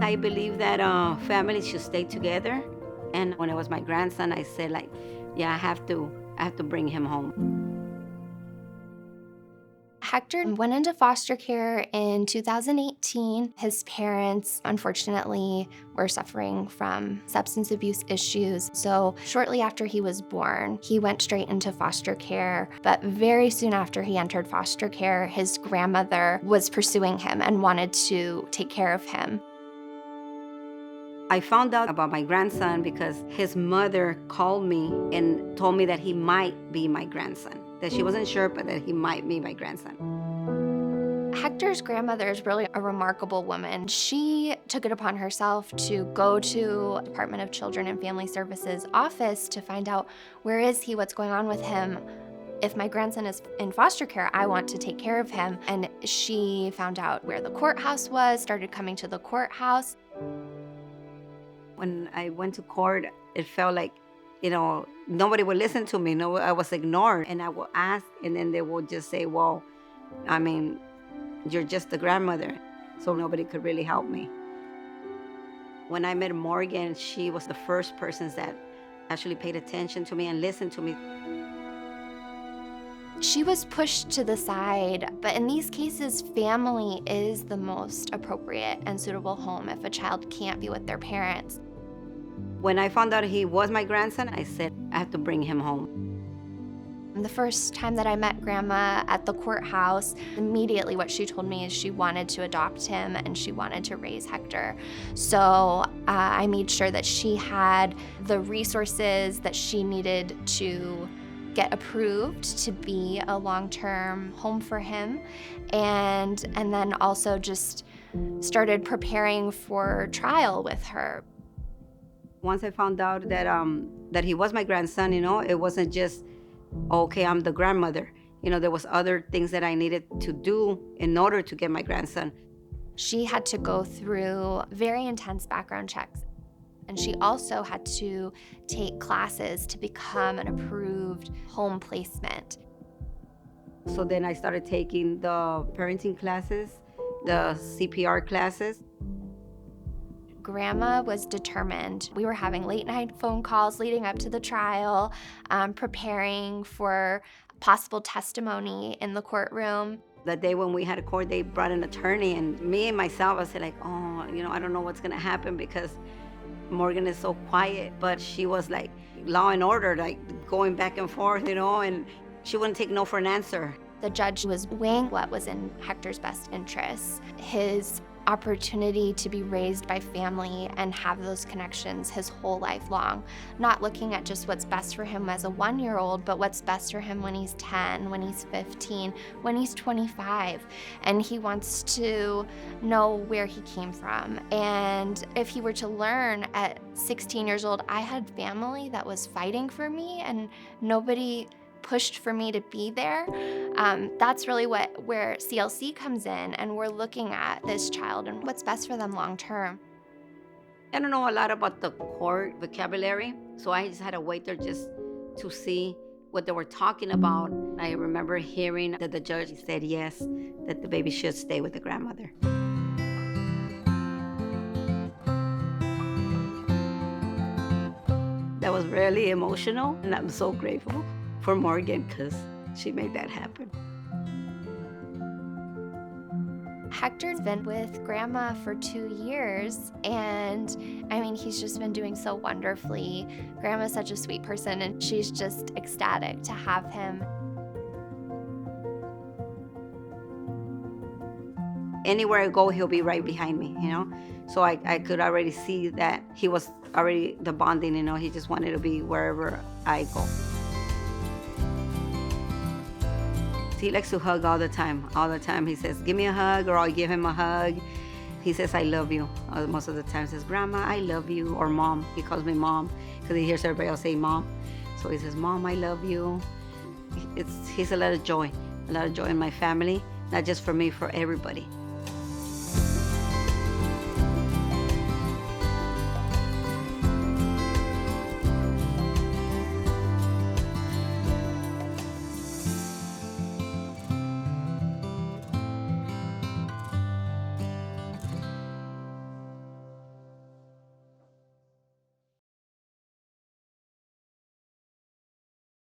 I believe that families should stay together. And when it was my grandson, I said like, yeah, I have to bring him home. Hector went into foster care in 2018. His parents, unfortunately, were suffering from substance abuse issues. So, shortly after he was born, he went straight into foster care. But very soon after he entered foster care, his grandmother was pursuing him and wanted to take care of him. I found out about my grandson because his mother called me and told me that he might be my grandson. That she wasn't sure, but that he might be my grandson. Hector's grandmother is really a remarkable woman. She took it upon herself to go to Department of Children and Family Services office to find out where is he, what's going on with him. If my grandson is in foster care, I want to take care of him. And she found out where the courthouse was, started coming to the courthouse. When I went to court, it felt like, nobody would listen to me. No, I was ignored. And I would ask, and then they would just say, well, I mean, you're just the grandmother. So nobody could really help me. When I met Morgan, she was the first person that actually paid attention to me and listened to me. She was pushed to the side, but in these cases, family is the most appropriate and suitable home if a child can't be with their parents. When I found out he was my grandson, I said, I have to bring him home. The first time that I met Grandma at the courthouse, immediately what she told me is she wanted to adopt him and she wanted to raise Hector. So I made sure that she had the resources that she needed to get approved to be a long-term home for him, and then also just started preparing for trial with her. Once I found out that he was my grandson, it wasn't just, okay, I'm the grandmother. There was other things that I needed to do in order to get my grandson. She had to go through very intense background checks. And she also had to take classes to become an approved home placement. So then I started taking the parenting classes, the CPR classes. Grandma was determined. We were having late night phone calls leading up to the trial, preparing for possible testimony in the courtroom. The day when we had a court, they brought an attorney, and me and myself, I said like, oh, I don't know what's gonna happen because Morgan is so quiet, but she was like law and order, like going back and forth, and she wouldn't take no for an answer. The judge was weighing what was in Hector's best interests, his opportunity to be raised by family and have those connections his whole life long, not looking at just what's best for him as a 1-year-old, but what's best for him when he's 10, when he's 15, when he's 25. And he wants to know where he came from. And if he were to learn at 16 years old, I had family that was fighting for me and nobody pushed for me to be there. That's really where CLC comes in, and we're looking at this child and what's best for them long term. I don't know a lot about the court vocabulary, so I just had to wait there just to see what they were talking about. I remember hearing that the judge said yes, that the baby should stay with the grandmother. That was really emotional, and I'm so grateful for Morgan because she made that happen. Hector's been with Grandma for 2 years, and he's just been doing so wonderfully. Grandma's such a sweet person, and she's just ecstatic to have him. Anywhere I go, he'll be right behind me, So I could already see that he was already the bonding, he just wanted to be wherever I go. He likes to hug all the time. He says, give me a hug, or I'll give him a hug. He says, I love you. Most of the time he says, Grandma, I love you, or Mom. He calls me Mom because he hears everybody else say Mom. So he says, Mom, I love you. He's a lot of joy in my family, not just for me, for everybody.